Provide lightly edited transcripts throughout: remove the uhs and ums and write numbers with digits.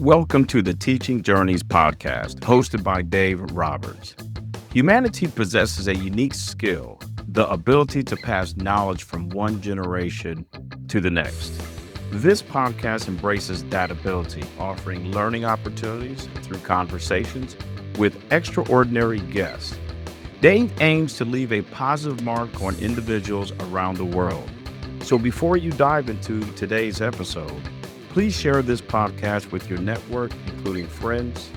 Welcome to the Teaching Journeys podcast, hosted by Dave Roberts. Humanity possesses a unique skill, the ability to pass knowledge from one generation to the next. This podcast embraces that ability, offering learning opportunities through conversations with extraordinary guests. Dave aims to leave a positive mark on individuals around the world. So before you dive into today's episode, please share this podcast with your network, including friends,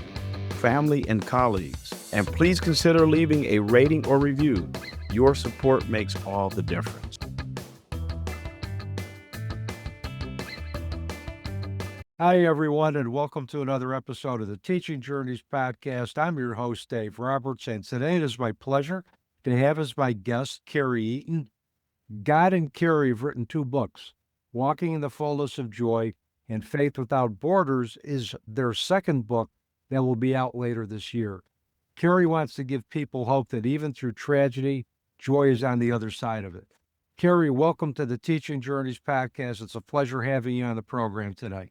family, and colleagues. And please consider leaving a rating or review. Your support makes all the difference. Hi, everyone, and welcome to another episode of the Teaching Journeys podcast. I'm your host, Dave Roberts, and today it is my pleasure to have as my guest Carrie Eaton. God and Carrie have written two books. Walking in the Fullness of Joy and Faith Without Borders is their second book that will be out later this year. Carrie wants to give people hope that even through tragedy, joy is on the other side of it. Carrie, welcome to the Teaching Journeys podcast. It's a pleasure having you on the program today.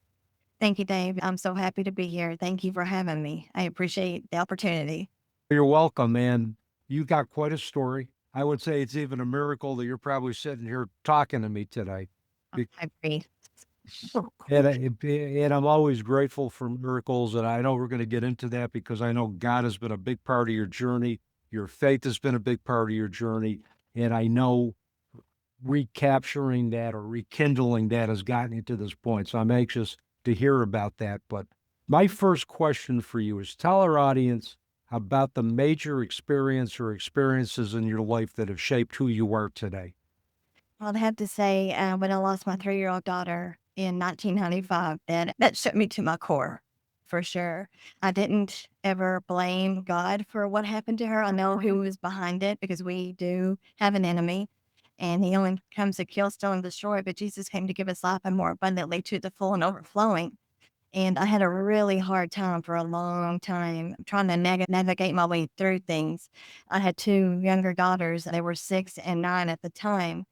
Thank you, Dave. I'm so happy to be here. Thank you for having me. I appreciate the opportunity. You're welcome, man. You got quite a story. I would say it's even a miracle that you're probably sitting here talking to me today. I agree. And I'm always grateful for miracles. And I know we're going to get into that because I know God has been a big part of your journey. Your faith has been a big part of your journey. And I know recapturing that or rekindling that has gotten you to this point. So I'm anxious to hear about that. But my first question for you is tell our audience about the major experience or experiences in your life that have shaped who you are today. I'd have to say, when I lost my 3-year-old daughter in 1995, that shook me to my core, for sure. I didn't ever blame God for what happened to her. I know who was behind it because we do have an enemy, and he only comes to kill, steal, and destroy. But Jesus came to give us life and more abundantly to the full and overflowing. And I had a really hard time for a long time trying to navigate my way through things. I had two younger daughters. They were 6 and 9 at the time.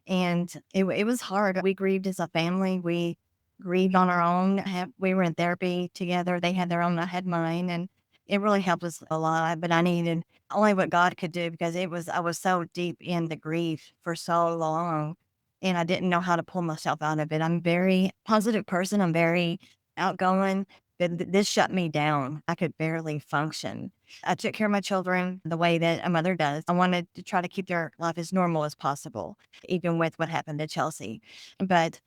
And it was hard. We grieved as a family. We grieved on our own. We were in therapy together. They had their own, I had mine. And it really helped us a lot. But I needed only what God could do because I was so deep in the grief for so long. And I didn't know how to pull myself out of it. I'm a very positive person. I'm very outgoing. But this shut me down. I could barely function. I took care of my children the way that a mother does. I wanted to try to keep their life as normal as possible, even with what happened to Chelsea. But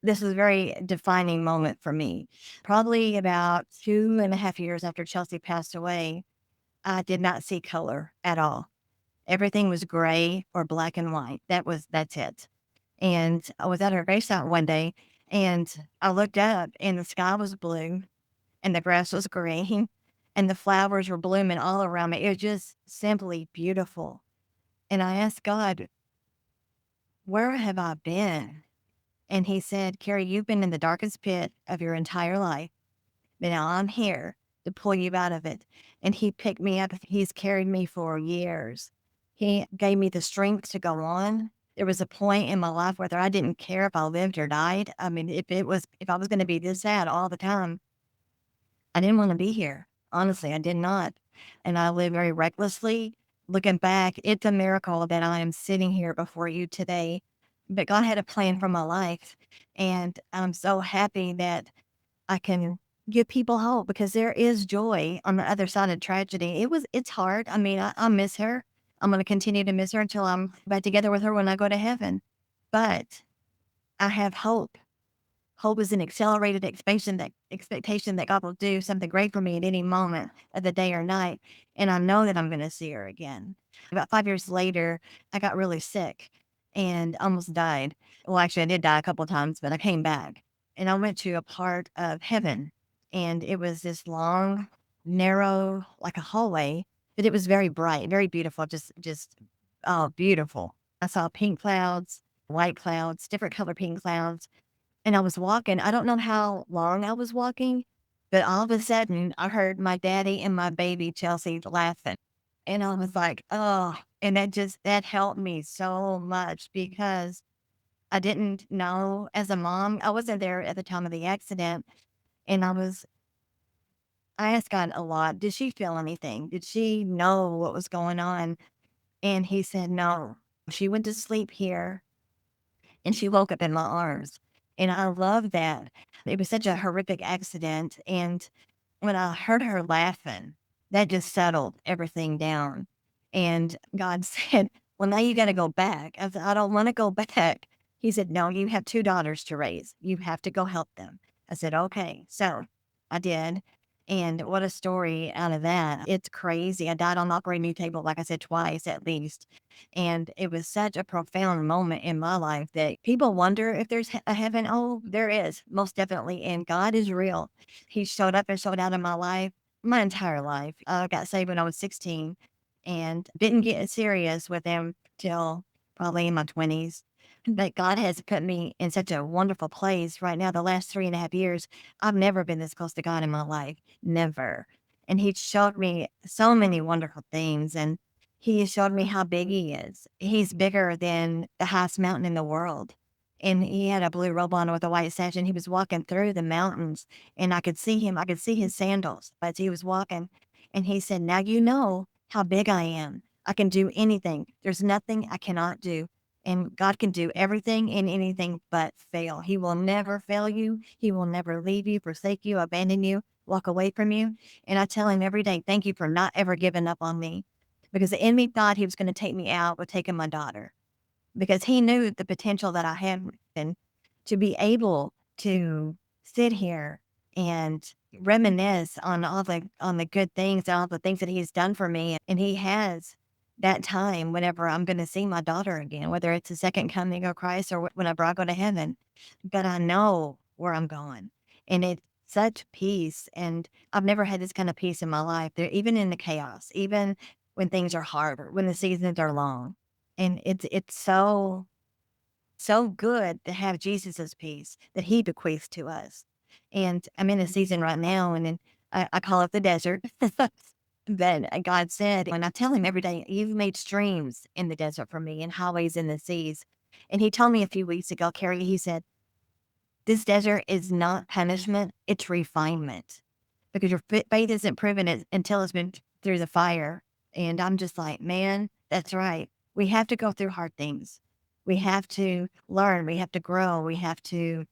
this was a very defining moment for me. Probably about 2.5 years after Chelsea passed away, I did not see color at all. Everything was gray or black and white. That's it. And I was at her gravesite one day and I looked up and the sky was blue and the grass was green and the flowers were blooming all around me. It was just simply beautiful. And I asked God, where have I been? And he said, Carrie, you've been in the darkest pit of your entire life. But now I'm here to pull you out of it. And he picked me up. He's carried me for years. He gave me the strength to go on. There was a point in my life where I didn't care if I lived or died. I mean, if I was going to be this sad all the time, I didn't want to be here. Honestly, I did not. And I lived very recklessly. Looking back, it's a miracle that I am sitting here before you today. But God had a plan for my life. And I'm so happy that I can give people hope because there is joy on the other side of tragedy. It's hard. I mean, I miss her. I'm going to continue to miss her until I'm back together with her when I go to heaven. But I have hope. Hope is an accelerated expectation that God will do something great for me at any moment of the day or night. And I know that I'm going to see her again. About 5 years later, I got really sick and almost died. Well, actually, I did die a couple of times, but I came back. And I went to a part of heaven. And it was this long, narrow, like a hallway, but it was very bright, very beautiful, oh, beautiful. I saw pink clouds, white clouds, different color pink clouds. And I was walking. I don't know how long I was walking, but all of a sudden I heard my daddy and my baby Chelsea laughing. And I was like, oh, and that helped me so much because I didn't know as a mom, I wasn't there at the time of the accident. And I was I asked God a lot, did she feel anything? Did she know what was going on? And he said, no. She went to sleep here and she woke up in my arms. And I love that. It was such a horrific accident. And when I heard her laughing, that just settled everything down. And God said, well, now you got to go back. I said, I don't want to go back. He said, no, you have 2 daughters to raise. You have to go help them. I said, okay. So I did. And what a story out of that. It's crazy. I died on the operating table, like I said, twice at least. And it was such a profound moment in my life that people wonder if there's a heaven. Oh, there is, most definitely. And God is real. He showed up and showed out in my life, my entire life. I got saved when I was 16 and didn't get serious with him till probably in my 20s. But God has put me in such a wonderful place right now. The last 3.5 years, I've never been this close to God in my life. Never. And He showed me so many wonderful things. And He showed me how big He is. He's bigger than the highest mountain in the world. And He had a blue robe on with a white sash, and He was walking through the mountains. And I could see Him. I could see His sandals as He was walking. And He said, now you know how big I am. I can do anything. There's nothing I cannot do. And God can do everything and anything but fail. He will never fail you. He will never leave you, forsake you, abandon you, walk away from you. And I tell Him every day, thank you for not ever giving up on me. Because the enemy thought he was going to take me out with taking my daughter. Because he knew the potential that I had, and to be able to sit here and reminisce on the good things, all the things that He's done for me. And He has that time whenever I'm going to see my daughter again, whether it's the second coming of Christ or whenever I go to heaven. But I know where I'm going, and it's such peace. And I've never had this kind of peace in my life. There, even in the chaos, even when things are hard, or when the seasons are long, and it's so good to have Jesus's peace that He bequeaths to us. And I'm in a season right now, and then I call it the desert. But God said, and I tell Him every day, you've made streams in the desert for me and highways in the seas. And He told me a few weeks ago, Carrie, He said, this desert is not punishment, it's refinement. Because your faith isn't proven until it's been through the fire. And I'm just like, man, that's right. We have to go through hard things. We have to learn. We have to grow. We have to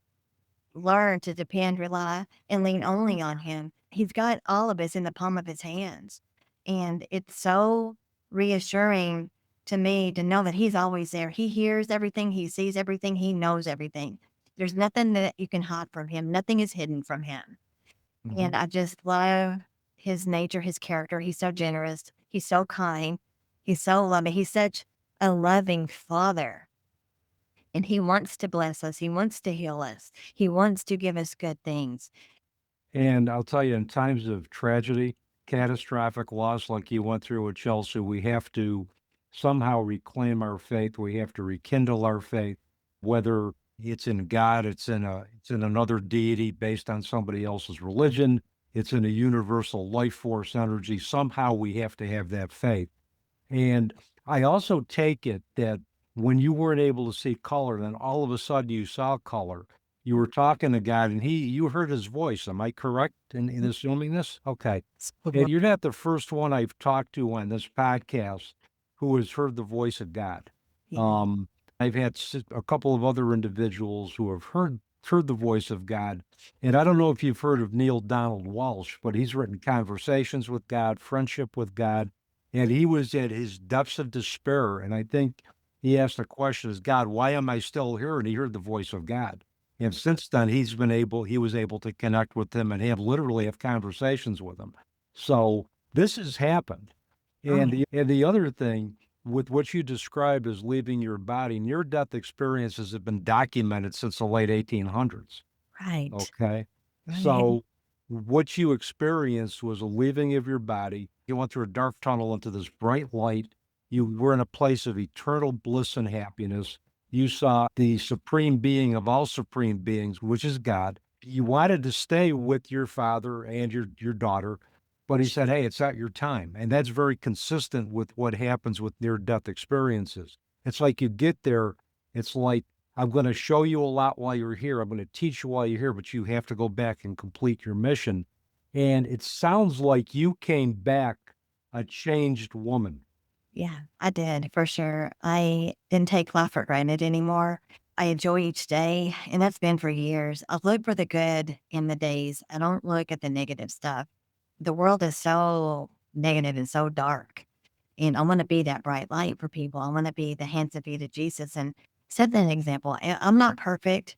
learn to depend, rely, and lean only on Him. He's got all of us in the palm of His hands. And it's so reassuring to me to know that He's always there. He hears everything, He sees everything, He knows everything. There's nothing that you can hide from Him, nothing is hidden from Him. And I just love His nature, His character. He's so generous, He's so kind, He's so loving. He's such a loving Father. And He wants to bless us. He wants to heal us. He wants to give us good things. And I'll tell you, in times of tragedy, catastrophic loss like you went through with Chelsea, we have to somehow reclaim our faith. We have to rekindle our faith, whether it's in God, it's in another deity based on somebody else's religion, it's in a universal life force energy. Somehow we have to have that faith. And I also take it that when you weren't able to see color, then all of a sudden you saw color. You were talking to God and you heard His voice. Am I correct in assuming this? Okay. And you're not the first one I've talked to on this podcast who has heard the voice of God. Yeah. I've had a couple of other individuals who have heard the voice of God. And I don't know if you've heard of Neil Donald Walsh, but he's written Conversations with God, Friendship with God. And he was at his depths of despair. And I think he asked the question, is God, why am I still here? And he heard the voice of God. And since then, he was able to connect with Him and literally have conversations with Him. So this has happened. And the other thing with what you described as leaving your body, near-death experiences have been documented since the late 1800s. Right. Okay. Right. So what you experienced was a leaving of your body. You went through a dark tunnel into this bright light. You were in a place of eternal bliss and happiness. You saw the supreme being of all supreme beings, which is God. You wanted to stay with your father and your daughter, but He said, hey, it's not your time. And that's very consistent with what happens with near-death experiences. It's like you get there, it's like, I'm going to show you a lot while you're here. I'm going to teach you while you're here, but you have to go back and complete your mission. And it sounds like you came back a changed woman. Yeah, I did for sure. I didn't take life for granted anymore. I enjoy each day, and that's been for years. I look for the good in the days. I don't look at the negative stuff. The world is so negative and so dark. And I want to be that bright light for people. I want to be the hands and feet of Jesus and set that example. I'm not perfect.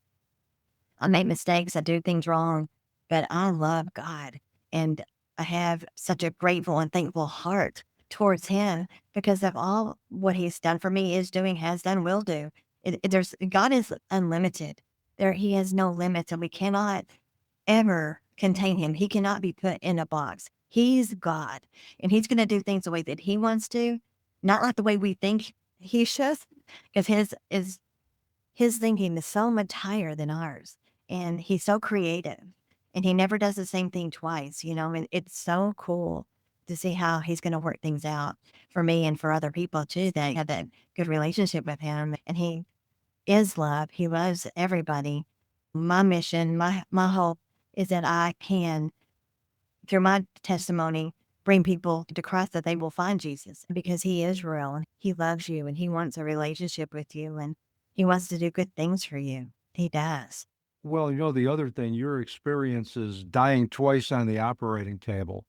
I make mistakes. I do things wrong, but I love God. And I have such a grateful and thankful heart towards Him because of all what He's done for me, is doing, has done, will do. God is unlimited. He has no limits, and we cannot ever contain Him. He cannot be put in a box. He's God, and He's going to do things the way that He wants to, not like the way we think He should, because his thinking is so much higher than ours, and he's so creative, and he never does the same thing twice, and it's so cool to see how he's going to work things out for me and for other people too that have that good relationship with him. And he is love. He loves everybody. My mission, my hope is that I can, through my testimony, bring people to Christ, that they will find Jesus because He is real and He loves you and He wants a relationship with you and He wants to do good things for you. He does. Well, the other thing, your experience is dying twice on the operating table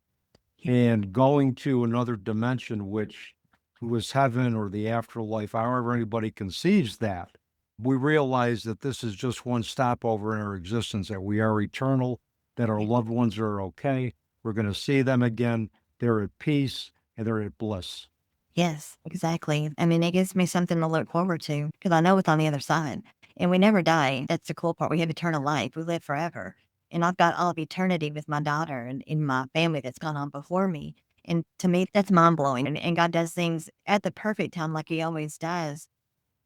and going to another dimension, which was heaven or the afterlife, however anybody conceives that. We realize that this is just one stopover in our existence, that we are eternal, that our loved ones are okay. We're going to see them again. They're at peace and they're at bliss. Yes, exactly. I mean, it gives me something to look forward to because I know what's on the other side. And we never die. That's the cool part. We have eternal life. We live forever. And I've got all of eternity with my daughter and in my family that's gone on before me. And to me, that's mind blowing. And God does things at the perfect time, like He always does.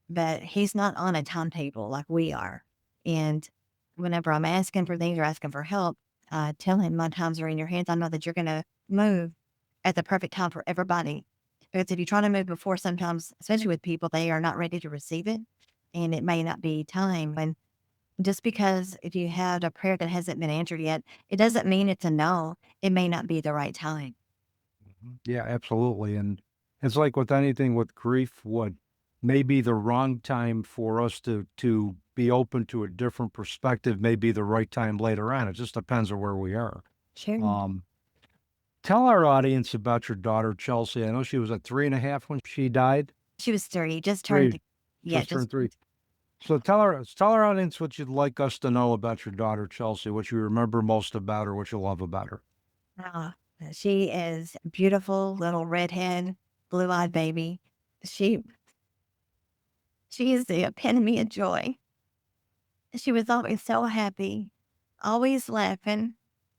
But He's not on a timetable like we are. And whenever I'm asking for things or asking for help, I tell Him, my times are in your hands. I know that you're going to move at the perfect time for everybody. Because if you try to move before, sometimes, especially with people, they are not ready to receive it. And it may not be time. And just because if you had a prayer that hasn't been answered yet, it doesn't mean it's a no. It may not be the right time. Yeah, absolutely. And it's like with anything with grief, what may be the wrong time for us to be open to a different perspective may be the right time later on. It just depends on where we are. Sure. Um, Tell our audience about your daughter, Chelsea. I know she was at 3.5 when she died. She was 3, just Three, turned, yeah, just turned 3. So tell our audience what you'd like us to know about your daughter, Chelsea, what you remember most about her, what you love about her. uh, she is a beautiful little redhead, blue-eyed baby. She she is the epitome of joy. She was always so happy, always laughing,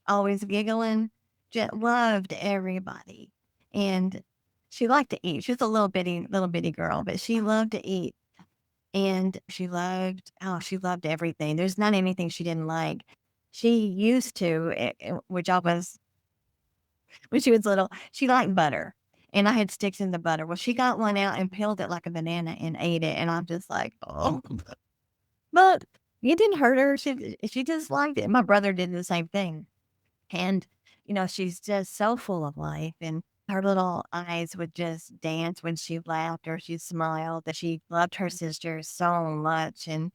always giggling, just loved everybody. And she liked to eat. She was a little bitty girl, but she loved to eat. And she loved everything. There's not anything she didn't like. She used to, which I was, when she was little, she liked butter. And I had sticks in the butter. Well, she got one out and peeled it like a banana and ate it. And I'm just like, oh, but it didn't hurt her. She just liked it. My brother did the same thing. And, she's just so full of life. And her little eyes would just dance when she laughed or she smiled. That she loved her sisters so much. And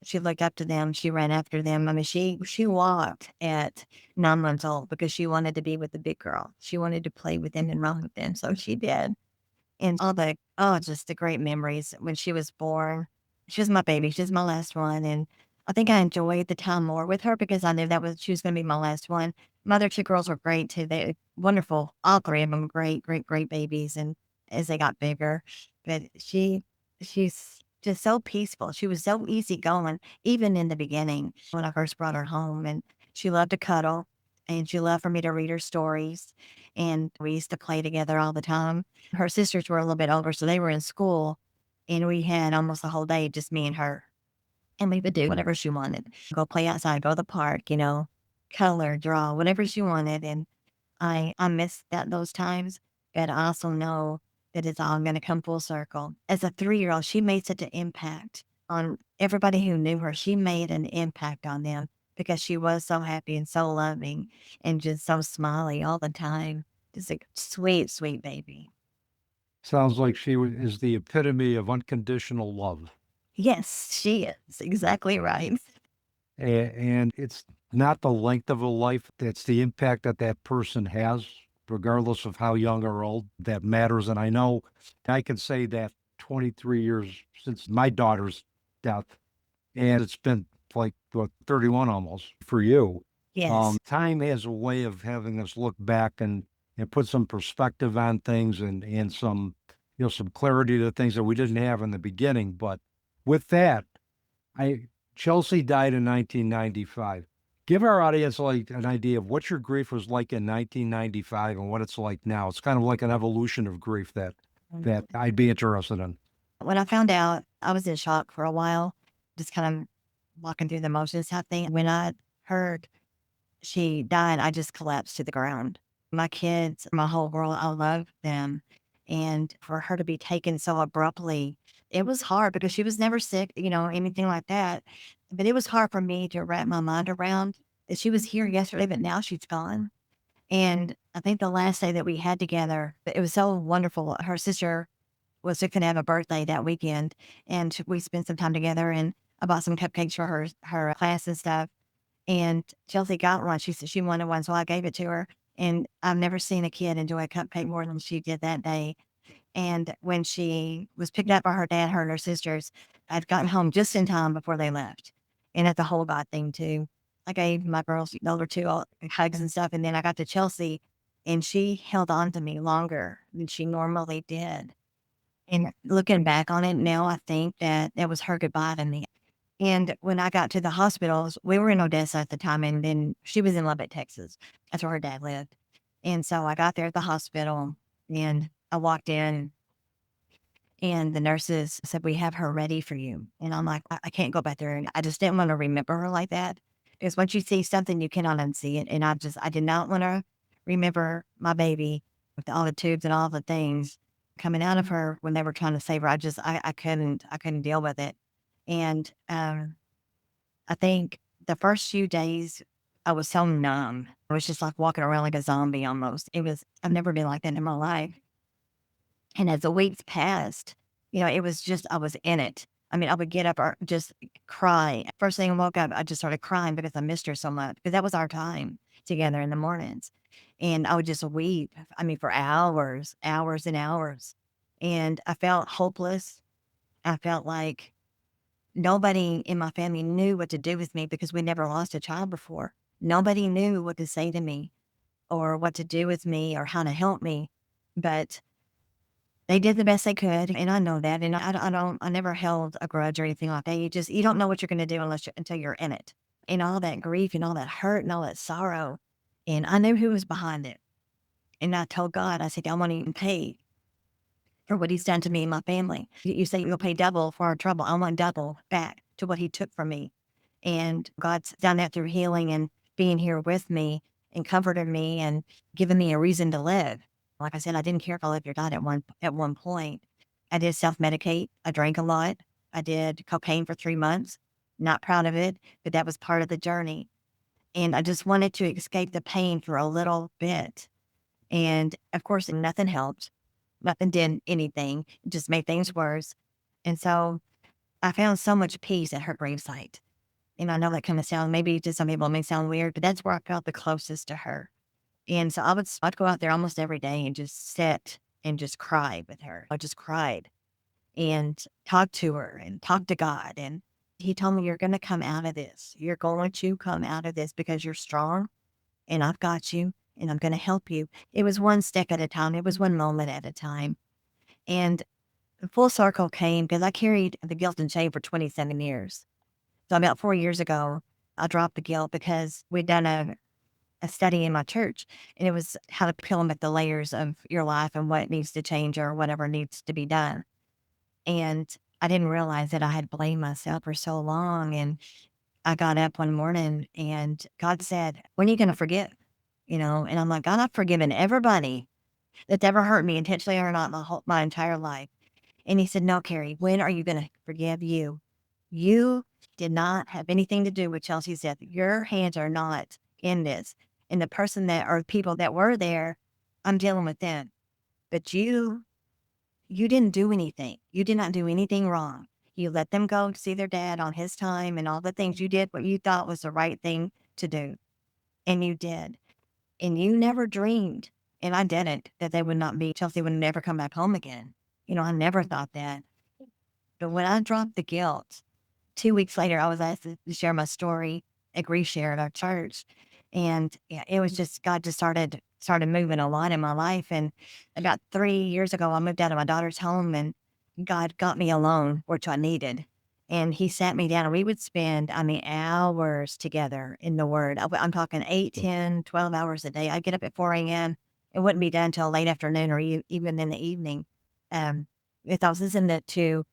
she looked up to them. She ran after them. I mean, she walked at 9 months old because she wanted to be with the big girl. She wanted to play with them and run with them. So she did. And just the great memories when she was born. She was my baby. She was my last one. And I think I enjoyed the time more with her because I knew she was going to be my last one. My other 2 girls were great too. They wonderful. All 3 of them great, great, great babies. And as they got bigger, but she's just so peaceful. She was so easygoing, even in the beginning when I first brought her home. And she loved to cuddle and she loved for me to read her stories. And we used to play together all the time. Her sisters were a little bit older, so they were in school, and we had almost the whole day, just me and her. And we would do whatever she wanted. Go play outside, go to the park, color, draw, whatever she wanted. And I miss those times, but I also know that it's all going to come full circle. As a 3-year old, she made such an impact on everybody who knew her. She made an impact on them because she was so happy and so loving and just so smiley all the time. Just a sweet, sweet baby. Sounds like is the epitome of unconditional love. Yes, she is. Exactly right. And it's not the length of a life, it's the impact that that person has, regardless of how young or old, that matters. And I know I can say that 23 years since my daughter's death, and it's been like, what, 31 almost for you. Yes. Time has a way of having us look back and put some perspective on things and some, some clarity to things that we didn't have in the beginning. But with that, I Chelsea died in 1995. Give our audience like an idea of what your grief was like in 1995 and what it's like now. It's kind of like an evolution of grief that I'd be interested in. When I found out, I was in shock for a while, just kind of walking through the motions type thing. When I heard she died, I just collapsed to the ground. My kids, my whole world, I love them. And for her to be taken so abruptly, it was hard because she was never sick, anything like that. But it was hard for me to wrap my mind around that she was here yesterday, but now she's gone. And I think the last day that we had together, it was so wonderful. Her sister was going to have a birthday that weekend, and we spent some time together. And I bought some cupcakes for her class and stuff. And Chelsea got one. She said she wanted one, so I gave it to her. And I've never seen a kid enjoy a cupcake more than she did that day. And when she was picked up by her dad, her and her sisters, I'd gotten home just in time before they left. And that's a whole God thing too. I gave my girls, the older two, all hugs and stuff. And then I got to Chelsea, and she held on to me longer than she normally did. And looking back on it now, I think that that was her goodbye to me. And when I got to the hospitals, we were in Odessa at the time, and then she was in Lubbock, Texas. That's where her dad lived. And so I got there at the hospital, and I walked in, and the nurses said, "We have her ready for you." And I'm like, I can't go back there. And I just didn't want to remember her like that. Because once you see something, you cannot unsee it. And I did not want to remember my baby with all the tubes and all the things coming out of her when they were trying to save her. I couldn't deal with it. And I think the first few days I was so numb. I was just like walking around like a zombie almost. I've never been like that in my life. And as the weeks passed, it was just, I was in it. I mean, I would get up or just cry. First thing I woke up, I just started crying because I missed her so much, because that was our time together in the mornings. And I would just weep, I mean, for hours, hours and hours. And I felt hopeless. I felt like nobody in my family knew what to do with me because we never lost a child before. Nobody knew what to say to me or what to do with me or how to help me. But they did the best they could, and I know that. And I never held a grudge or anything like that. You don't know what you're going to do until you're in it. And all that grief and all that hurt and all that sorrow. And I knew who was behind it. And I told God, I said, I want to pay for what he's done to me and my family. You say you'll pay double for our trouble. I want double back to what he took from me. And God's done that through healing and being here with me and comforting me and giving me a reason to live. Like I said, I didn't care if I lived or died at one point. I did self-medicate. I drank a lot. I did cocaine for 3 months. Not proud of it, but that was part of the journey. And I just wanted to escape the pain for a little bit. And of course, nothing helped. Nothing did anything. It just made things worse. And so I found so much peace at her gravesite. And I know that kind of sound, maybe to some people it may sound weird, but that's where I felt the closest to her. And so I'd go out there almost every day and just sit and just cry with her. I just cried and talk to her and talk to God. And he told me, you're going to come out of this. You're going to come out of this because you're strong and I've got you and I'm going to help you. It was one step at a time. It was one moment at a time. And the full circle came because I carried the guilt and shame for 27 years. So about 4 years ago, I dropped the guilt because we'd done a study in my church, and it was how to peel back the layers of your life and what needs to change or whatever needs to be done. And I didn't realize that I had blamed myself for so long. And I got up one morning and God said, when are you going to forgive? And I'm like, God, I've forgiven everybody that's ever hurt me intentionally or not my entire life. And he said, no, Carrie, when are you going to forgive you? You did not have anything to do with Chelsea's death. Your hands are not in this. And the person that, or people that were there, I'm dealing with them. But you didn't do anything. You did not do anything wrong. You let them go to see their dad on his time and all the things. You did what you thought was the right thing to do. And you did. And you never dreamed, and I didn't, that they would not be, Chelsea would never come back home again. I never thought that. But when I dropped the guilt, 2 weeks later, I was asked to share my story at Grief Share at our church. And yeah, it was just, God just started moving a lot in my life. And about 3 years ago, I moved out of my daughter's home, and God got me alone, which I needed. And he sat me down, and we would spend, hours together in the Word. I'm talking 8, 10, 12 hours a day. I'd get up at 4 a.m. It wouldn't be done until late afternoon or even in the evening. If I was listening to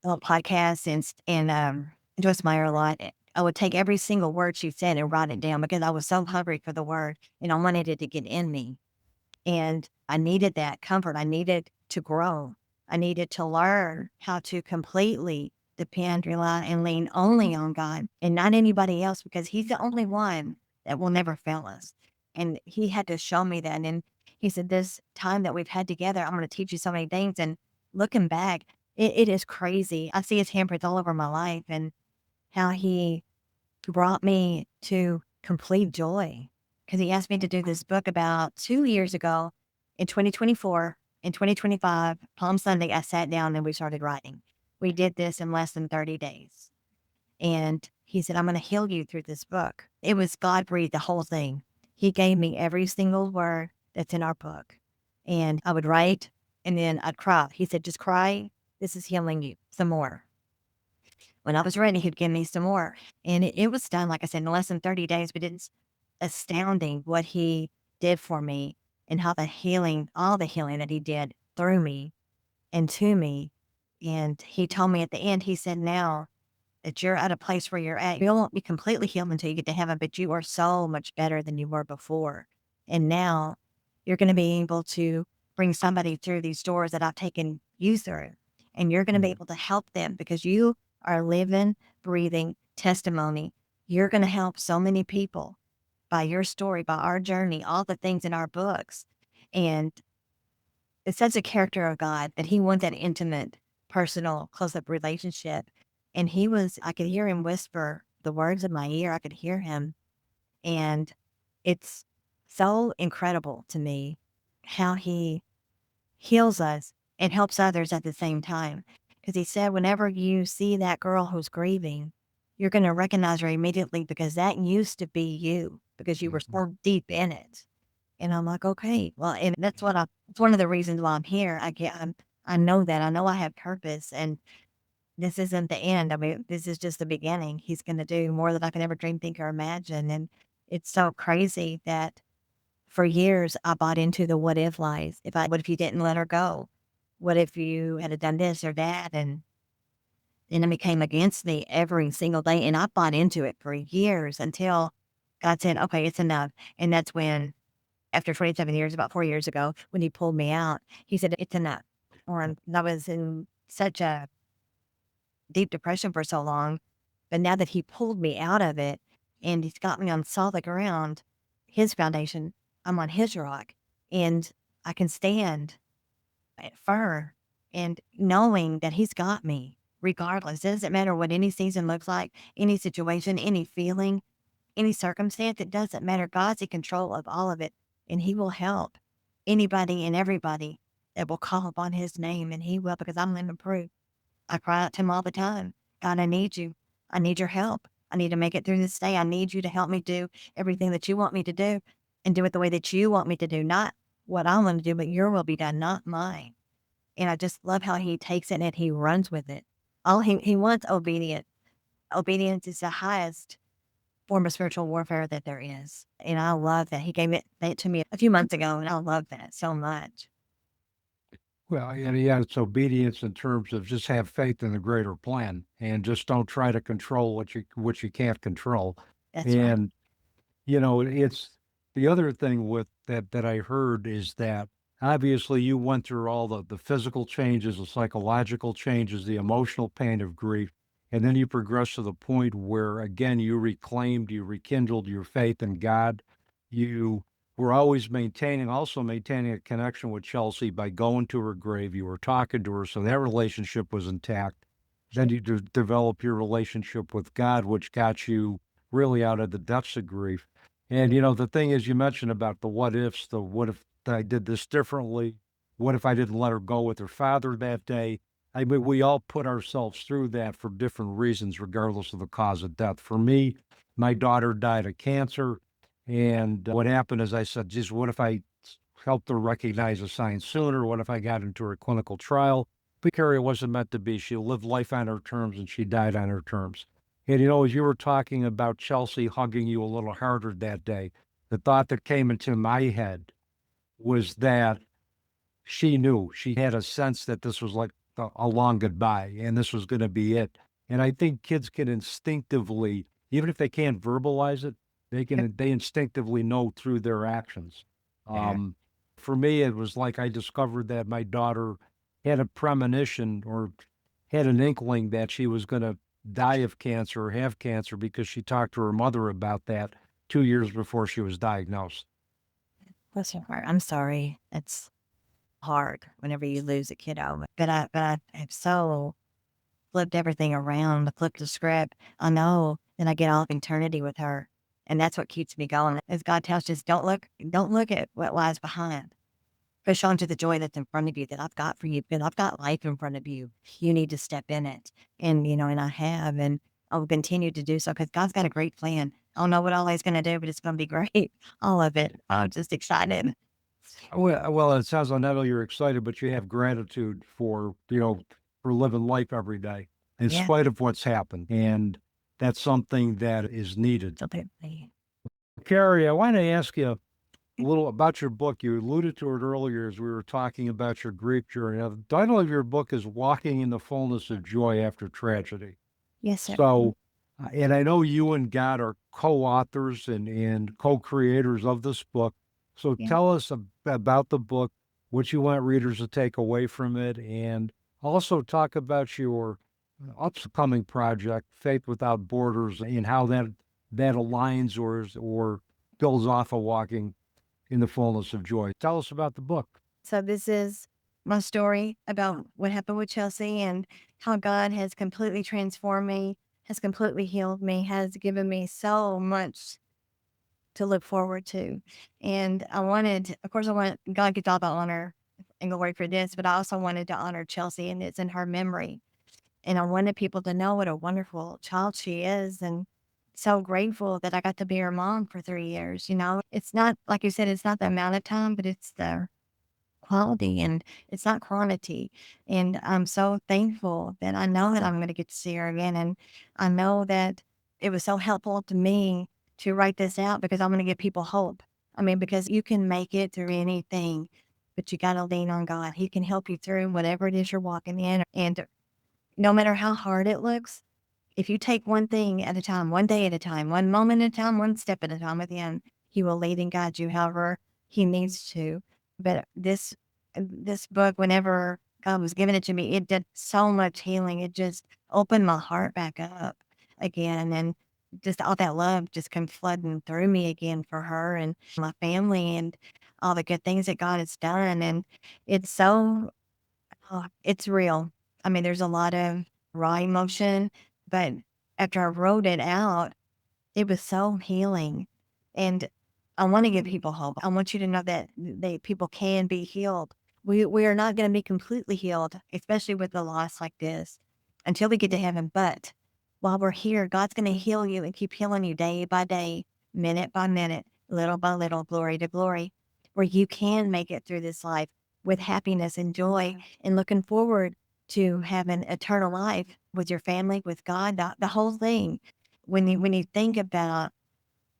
podcasts and Joyce Meyer a lot, I would take every single word she said and write it down because I was so hungry for the Word, and I wanted it to get in me. And I needed that comfort. I needed to grow. I needed to learn how to completely depend, rely, and lean only on God and not anybody else, because he's the only one that will never fail us. And he had to show me that. And then he said, this time that we've had together, I'm going to teach you so many things. And looking back, it is crazy. I see his handprints all over my life and how he brought me to complete joy, because he asked me to do this book about 2 years ago in 2024. In 2025, Palm Sunday, I sat down and we started writing. We did this in less than 30 days. And he said, I'm going to heal you through this book. It was God breathed, the whole thing. He gave me every single word that's in our book. And I would write and then I'd cry. He said, just cry. This is healing you some more. When I was ready, he'd give me some more. And it was done, like I said, in less than 30 days, but it's astounding what he did for me and how all the healing that he did through me and to me. And he told me at the end, he said, now that you're at a place where you're at, you won't be completely healed until you get to heaven, but you are so much better than you were before. And now you're going to be able to bring somebody through these doors that I've taken you through. And you're going to be able to help them because you are living, breathing testimony. You're going to help so many people by your story, by our journey, all the things in our books. And it's such a character of God that he wants that intimate, personal, close-up relationship. And I could hear him whisper the words in my ear. I could hear him. And it's so incredible to me how he heals us and helps others at the same time. Because he said, whenever you see that girl who's grieving, you're going to recognize her immediately because that used to be you because you were so deep in it. And I'm like, okay, well, and it's one of the reasons why I'm here. I know that. I know I have purpose, and this isn't the end. This is just the beginning. He's going to do more than I could ever dream, think, or imagine. And it's so crazy that for years I bought into the what if lies. What if you didn't let her go? What if you had done this or that? And the enemy came against me every single day, and I bought into it for years until God said, okay, it's enough. And that's when, after 27 years, about 4 years ago, when he pulled me out, he said, it's enough. And I was in such a deep depression for so long. But now that he pulled me out of it and he's got me on solid ground, his foundation, I'm on his rock, and I can stand firm and knowing that he's got me regardless. It doesn't matter what any season looks like, any situation, any feeling, any circumstance. It doesn't matter. God's in control of all of it, and he will help anybody and everybody that will call upon his name, and he will, because I'm living proof. I cry out to him all the time. God, I need you. I need your help. I need to make it through this day. I need you to help me do everything that you want me to do and do it the way that you want me to do. Not what I want to do, but your will be done, not mine. And I just love how he takes it and he runs with it. He wants obedience. Obedience is the highest form of spiritual warfare that there is. And I love that. He gave that to me a few months ago, and I love that so much. Well, and yeah, it's obedience in terms of just have faith in the greater plan and just don't try to control what you can't control. That's right. And it's the other thing with that I heard is that obviously you went through all the physical changes, the psychological changes, the emotional pain of grief, And then you progress to the point where, again, you rekindled your faith in God. You were always also maintaining a connection with Chelsea by going to her grave. You were talking to her, so that relationship was intact. Then you develop your relationship with God, which got you really out of the depths of grief. And, the thing is, you mentioned about the what ifs, the what if I did this differently? What if I didn't let her go with her father that day? I mean, we all put ourselves through that for different reasons, regardless of the cause of death. For me, my daughter died of cancer. And what happened is I said, geez, what if I helped her recognize the signs sooner? What if I got into her clinical trial? But Carrie, it wasn't meant to be. She lived life on her terms and she died on her terms. And, as you were talking about Chelsea hugging you a little harder that day, the thought that came into my head was that she knew. She had a sense that this was like a long goodbye and this was going to be it. And I think kids can instinctively, even if they can't verbalize it, they instinctively know through their actions. Yeah. For me, it was like I discovered that my daughter had a premonition or had an inkling that she was going to die of cancer or have cancer because she talked to her mother about that 2 years before she was diagnosed. Bless your heart. I'm sorry. It's hard whenever you lose a kiddo. But I have so flipped everything around, flipped the script. I know that I get all of eternity with her. And that's what keeps me going. As God tells us, don't look at what lies behind. Push on to the joy that's in front of you that I've got for you. Because I've got life in front of you. You need to step in it. And I have, and I'll continue to do so because God's got a great plan. I don't know what all he's going to do, but it's going to be great. All of it. I'm just excited. Well, it sounds like not only you're excited, but you have gratitude for living life every day in Yeah. spite of what's happened. And that's something that is needed. Absolutely. Carrie, I want to ask you a little about your book. You alluded to it earlier as we were talking about your grief journey. Now, the title of your book is Walking in the Fullness of Joy After Tragedy. Yes, sir. So, and I know you and God are co-authors and co-creators of this book. So Yeah. tell us about the book, what you want readers to take away from it, and also talk about your upcoming project, Faith Without Borders, and how that aligns or builds off of walking in the fullness of joy. Tell us about the book. So this is my story about what happened with Chelsea and how God has completely transformed me, has completely healed me, has given me so much to look forward to. And of course, I want God gets all the honor and glory for this, but I also wanted to honor Chelsea and it's in her memory. And I wanted people to know what a wonderful child she is and so grateful that I got to be her mom for 3 years. It's not, like you said, it's not the amount of time, but it's the quality and it's not quantity. And I'm so thankful that I know that I'm going to get to see her again. And I know that it was so helpful to me to write this out because I'm going to give people hope. I mean, because you can make it through anything, but you got to lean on God. He can help you through whatever it is you're walking in. And no matter how hard it looks, if you take one thing at a time, one day at a time, one moment at a time, one step at a time at the end, he will lead and guide you however he needs to. But this book, whenever God was giving it to me, it did so much healing. It just opened my heart back up again. And just all that love just come flooding through me again for her and my family and all the good things that God has done. And it's it's real. I mean, there's a lot of raw emotion, but after I wrote it out, it was so healing. And I want to give people hope. I want you to know that people can be healed. We are not going to be completely healed, especially with a loss like this, until we get to heaven. But while we're here, God's going to heal you and keep healing you day by day, minute by minute, little by little, glory to glory, where you can make it through this life with happiness and joy and looking forward to having eternal life with your family, with God, the whole thing. When you think about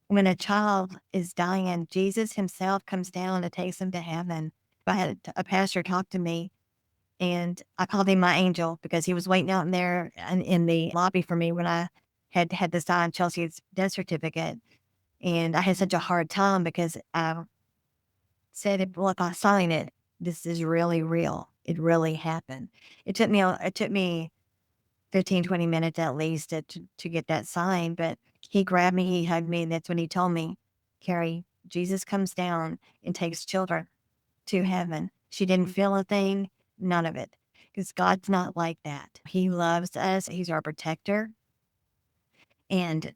when a child is dying, Jesus himself comes down and takes them to heaven. I had a pastor talk to me and I called him my angel because he was waiting out in there in the lobby for me when I had to sign Chelsea's death certificate. And I had such a hard time because I said, well, if I sign it, this is really real. It really happened. It took me 15, 20 minutes at least to get that sign. But he grabbed me, he hugged me, and that's when he told me, Carrie, Jesus comes down and takes children to heaven. She didn't feel a thing, none of it. Because God's not like that. He loves us, He's our protector. And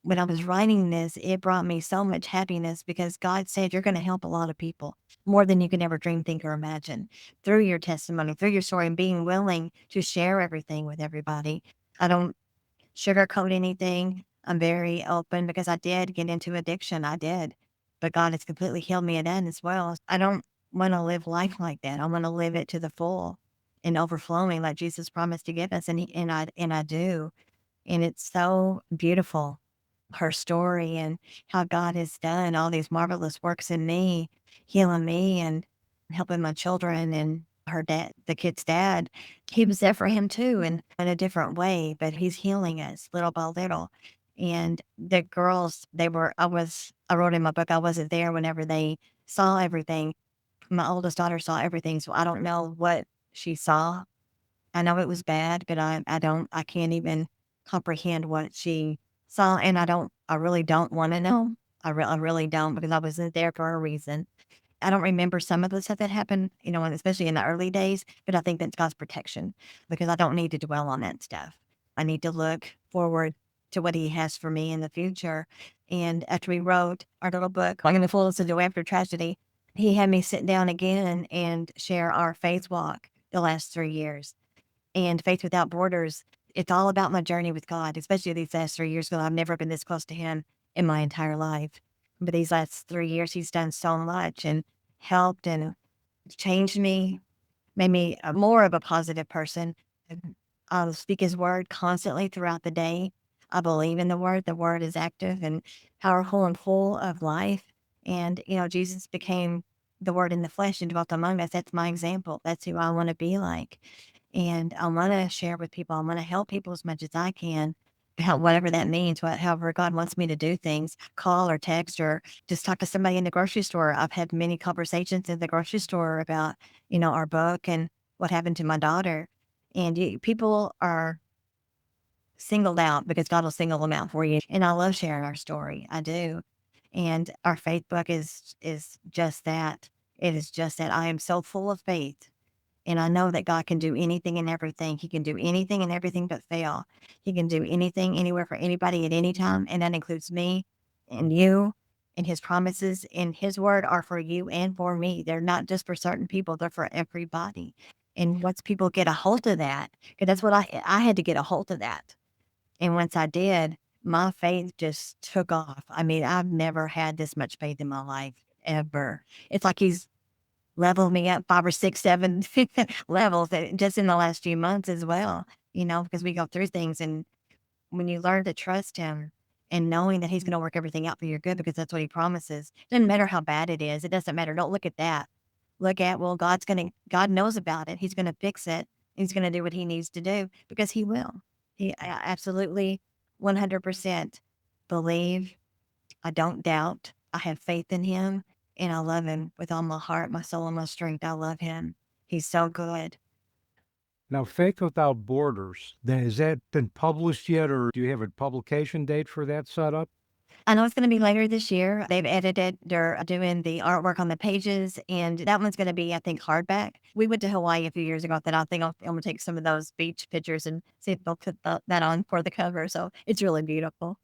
when I was writing this, it brought me so much happiness because God said, you're going to help a lot of people more than you can ever dream, think, or imagine through your testimony, through your story, and being willing to share everything with everybody. I don't sugarcoat anything. I'm very open because I did get into addiction. I did. But God has completely healed me of that as well. I don't want to live life like that. I want to live it to the full and overflowing like Jesus promised to give us. And I do. And it's so beautiful, her story and how God has done all these marvelous works in me, healing me and helping my children and her dad, the kid's dad. He was there for him too, and in a different way, but he's healing us little by little. And the girls, I wrote in my book, I wasn't there whenever they saw everything. My oldest daughter saw everything, so I don't know what she saw. I know it was bad, but I can't even comprehend what she saw. And I really don't want to know. I really don't because I wasn't there for a reason. I don't remember some of the stuff that happened, and especially in the early days, but I think that's God's protection because I don't need to dwell on that stuff. I need to look forward to what He has for me in the future. And after we wrote our little book, Walking in the Fullness of Joy After Tragedy, He had me sit down again and share our faith walk the last 3 years. And Faith Without Borders, it's all about my journey with God, especially these last 3 years because I've never been this close to Him in my entire life. But these last 3 years, He's done so much and helped and changed me, made me more of a positive person. I'll speak His word constantly throughout the day. I believe in the word. The word is active and powerful and full of life. And, Jesus became the word in the flesh and dwelt among us. That's my example. That's who I want to be like. And I want to share with people. I want to help people as much as I can, whatever that means, however God wants me to do things, call or text or just talk to somebody in the grocery store. I've had many conversations in the grocery store about, our book and what happened to my daughter. And people are singled out because God will single them out for you. And I love sharing our story. I do. And our faith book is just that. It is just that. I am so full of faith. And I know that God can do anything and everything. He can do anything and everything but fail. He can do anything, anywhere for anybody at any time. And that includes me and you. And His promises in His word are for you and for me. They're not just for certain people, they're for everybody. And once people get a hold of that, because that's what I had to get a hold of that. And once I did, my faith just took off. I mean, I've never had this much faith in my life, ever. It's like He's leveled me up 5 or 6, 7 levels just in the last few months as well, because we go through things. And when you learn to trust Him and knowing that He's going to work everything out for your good, because that's what He promises, it doesn't matter how bad it is. It doesn't matter. Don't look at that. Look at, well, God knows about it. He's going to fix it. He's going to do what He needs to do because He will. I absolutely 100% believe. I don't doubt. I have faith in Him. And I love Him with all my heart, my soul, and my strength. I love Him. He's so good. Now, Faith Without Borders, has that been published yet, or do you have a publication date for that set up? I know it's going to be later this year. They've edited, they're doing the artwork on the pages, and that one's going to be, I think, hardback. We went to Hawaii a few years ago. That I think I'm going to take some of those beach pictures and see if they'll put that on for the cover. So it's really beautiful.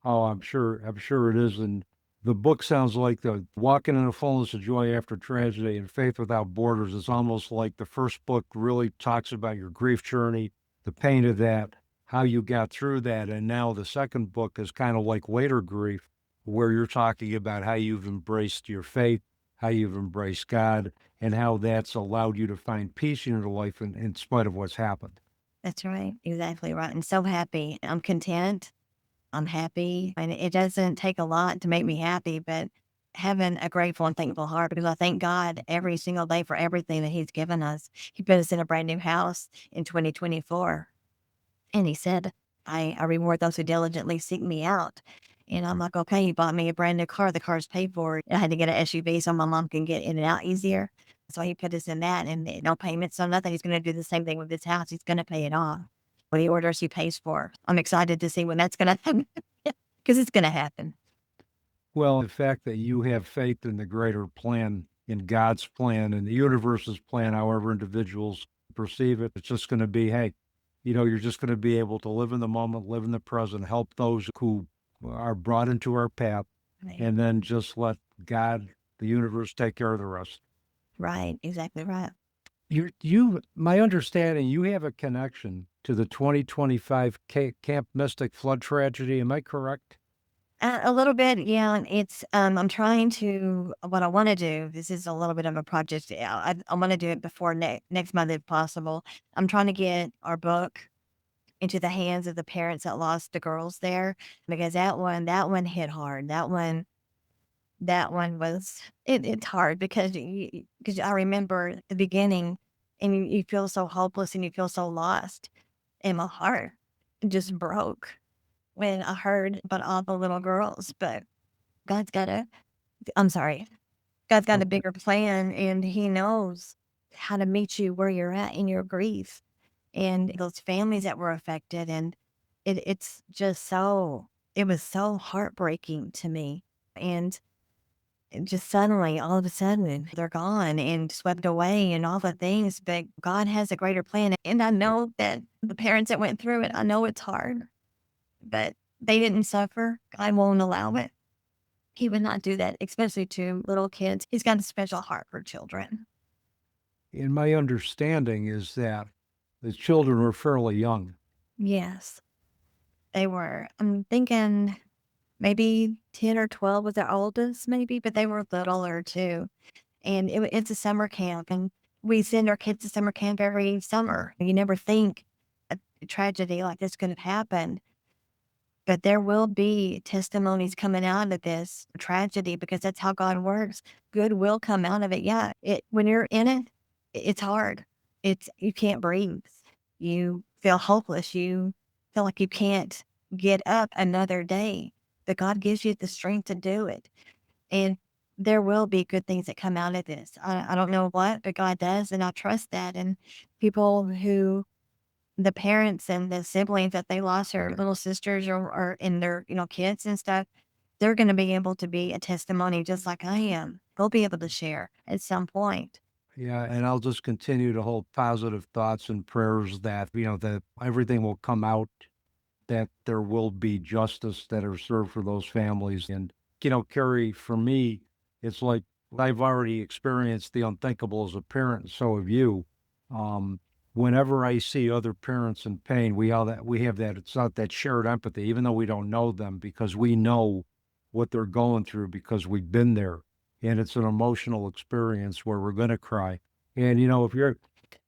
Oh, I'm sure it is. And the book sounds like the Walking in the Fullness of Joy After Tragedy and Faith Without Borders. It's almost like the first book really talks about your grief journey, the pain of that, how you got through that. And now the second book is kind of like later grief, where you're talking about how you've embraced your faith, how you've embraced God, and how that's allowed you to find peace in your life in spite of what's happened. That's right. Exactly right. And so happy. I'm content. I'm happy. And it doesn't take a lot to make me happy, but having a grateful and thankful heart, because I thank God every single day for everything that He's given us. He put us in a brand new house in 2024. And He said, I reward those who diligently seek me out. And I'm like, okay, He bought me a brand new car. The car's paid for. I had to get an SUV so my mom can get in and out easier. So He put us in that and no payments, no nothing. He's going to do the same thing with this house. He's going to pay it off. What he orders, he pays for. I'm excited to see when that's going to happen because it's going to happen. Well, the fact that you have faith in the greater plan, in God's plan, and the universe's plan, however individuals perceive it, it's just going to be, hey, you're just going to be able to live in the moment, live in the present, help those who are brought into our path, Right. and then just let God, the universe, take care of the rest. Right. Exactly right. My understanding, you have a connection to the 2025 Camp Mystic flood tragedy. Am I correct? A little bit, yeah. And it's I'm trying to what I want to do. This is a little bit of a project. I want to do it before next month if possible. I'm trying to get our book into the hands of the parents that lost the girls there because that one hit hard. That one was it's hard because I remember the beginning and you feel so hopeless and you feel so lost, and my heart just broke when I heard about all the little girls. But God's got a I'm sorry. God's got a Okay. bigger plan, and he knows how to meet you where you're at in your grief and those families that were affected. And it's just it was so heartbreaking to me. And just suddenly, all of a sudden, they're gone and swept away and all the things. But God has a greater plan. And I know that the parents that went through it, I know it's hard, but they didn't suffer. God won't allow it. He would not do that, especially to little kids. He's got a special heart for children. And my understanding is that the children were fairly young. Yes, they were. I'm thinking maybe 10 or 12 was the oldest, maybe, but they were littler too. And it's a summer camp, and we send our kids to summer camp every summer. You never think a tragedy like this could have happened, but there will be testimonies coming out of this tragedy because that's how God works. Good will come out of it. Yeah, when you're in it, it's hard. You can't breathe. You feel hopeless. You feel like you can't get up another day, but God gives you the strength to do it. And there will be good things that come out of this. I don't know what, but God does, and I trust that. And people who the parents and the siblings that they lost their little sisters or in their, kids and stuff, they're going to be able to be a testimony just like I am. They'll be able to share at some point. Yeah, and I'll just continue to hold positive thoughts and prayers that, that everything will come out, that there will be justice that are served for those families. And, Carrie, for me, it's like I've already experienced the unthinkable as a parent, and so have you. Whenever I see other parents in pain, we have that, it's not that shared empathy, even though we don't know them, because we know what they're going through because we've been there. And it's an emotional experience where we're going to cry. And, if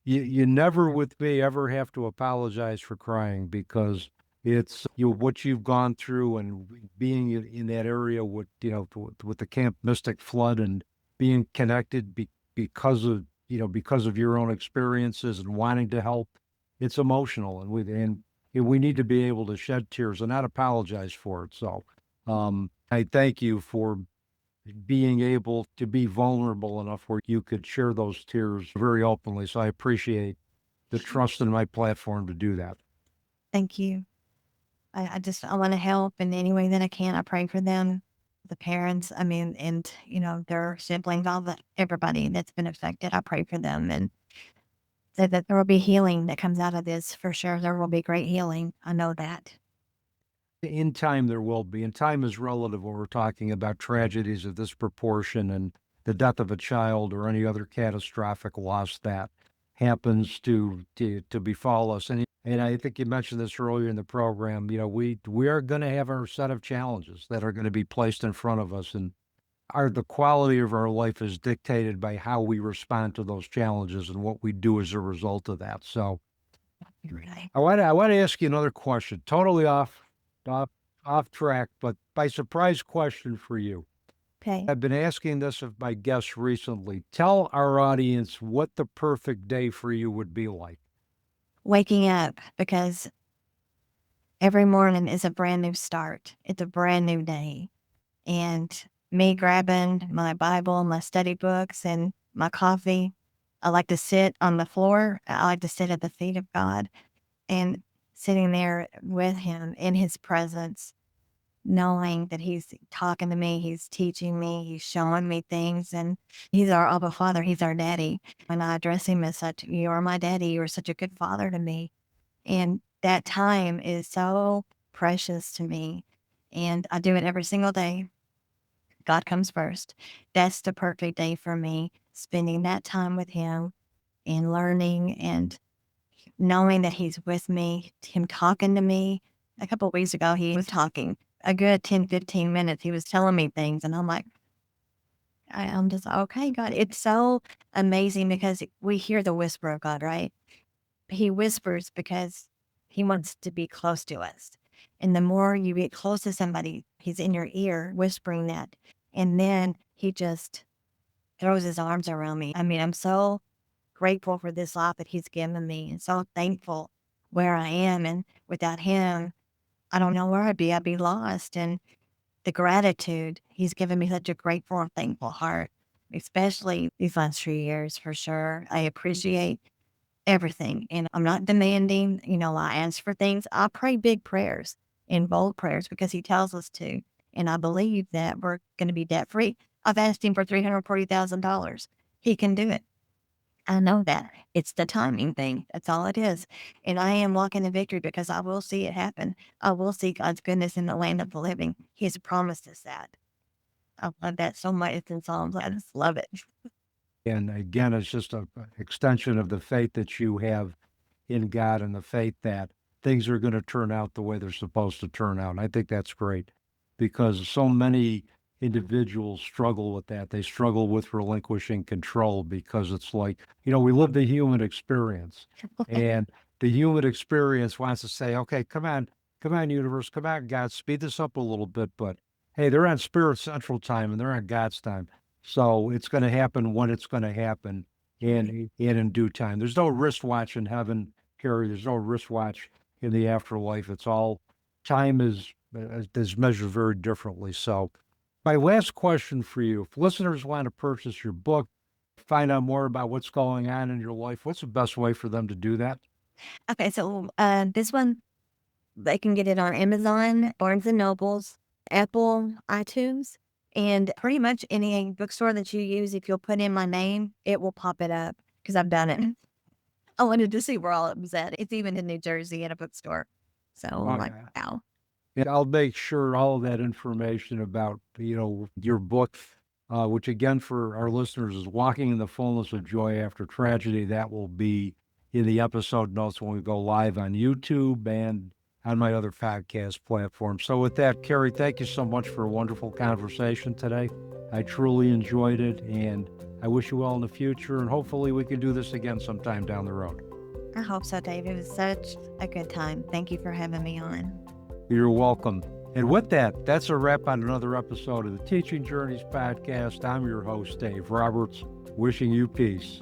you never with me ever have to apologize for crying because it's what you've gone through and being in that area with, with the Camp Mystic flood and being connected because of your own experiences and wanting to help. It's emotional, and we need to be able to shed tears and not apologize for it. So, I thank you for being able to be vulnerable enough where you could share those tears very openly. So I appreciate the trust in my platform to do that. Thank you. I want to help in any way that I can. I pray for them, the parents, and their siblings, everybody that's been affected. I pray for them and say that there will be healing that comes out of this for sure. There will be great healing. I know that. In time, there will be. And time is relative when we're talking about tragedies of this proportion and the death of a child or any other catastrophic loss that happens to befall us. And I think you mentioned this earlier in the program. We are going to have our set of challenges that are going to be placed in front of us, and the quality of our life is dictated by how we respond to those challenges and what we do as a result of that. So, Right. I want to ask you another question, totally off track, but by surprise question for you. Okay. I've been asking this of my guests recently. Tell our audience what the perfect day for you would be like. Waking up, because every morning is a brand new start. It's a brand new day. And me grabbing my Bible, my study books, and my coffee. I like to sit on the floor. I like to sit at the feet of God. And sitting there with him in his presence, knowing that he's talking to me, he's teaching me, he's showing me things, and he's our Abba Father, he's our daddy. And I address him as such, you are my daddy, you are such a good father to me. And that time is so precious to me. And I do it every single day. God comes first. That's the perfect day for me, spending that time with him and learning and knowing that he's with me, him talking to me. A couple of weeks ago, he was talking a good 10, 15 minutes. He was telling me things, and I'm like, I'm just, okay, God. It's so amazing because we hear the whisper of God, right? He whispers because he wants to be close to us. And the more you get close to somebody, he's in your ear whispering that. And then he just throws his arms around me. I mean, I'm so grateful for this life that he's given me and so thankful where I am. And without him, I don't know where I'd be. I'd be lost. And the gratitude, he's given me such a grateful and thankful heart, especially these last 3 years for sure. I appreciate everything. And I'm not demanding, I ask for things. I pray big prayers and bold prayers because he tells us to. And I believe that we're going to be debt free. I've asked him for $340,000. He can do it. I know that. It's the timing thing. That's all it is. And I am walking in victory because I will see it happen. I will see God's goodness in the land of the living. He has promised us that. I love that so much. It's in Psalms. I just love it. And again, it's just an extension of the faith that you have in God and the faith that things are going to turn out the way they're supposed to turn out. And I think that's great because so many individuals struggle with that. They struggle with relinquishing control because it's like, we live the human experience and the human experience wants to say, okay, come on, universe, come on, God, speed this up a little bit. But hey, they're on Spirit Central time and they're on God's time. So it's going to happen when it's going to happen and in due time. There's no wristwatch in heaven, Carrie. There's no wristwatch in the afterlife. It's all time is measured very differently. So my last question for you, if listeners want to purchase your book, find out more about what's going on in your life, what's the best way for them to do that? Okay, so this one, they can get it on Amazon, Barnes & Nobles, Apple, iTunes, and pretty much any bookstore that you use. If you'll put in my name, it will pop it up because I've done it. I wanted to see where all it was at. It's even in New Jersey at a bookstore. So I'm like, wow. And I'll make sure all of that information about, your book, which again, for our listeners is Walking in the Fullness of Joy After Tragedy. That will be in the episode notes when we go live on YouTube and on my other podcast platform. So with that, Carrie, thank you so much for a wonderful conversation today. I truly enjoyed it, and I wish you well in the future, and hopefully we can do this again sometime down the road. I hope so, Dave. It was such a good time. Thank you for having me on. You're welcome. And with that, that's a wrap on another episode of the Teaching Journeys podcast. I'm your host, Dave Roberts, wishing you peace.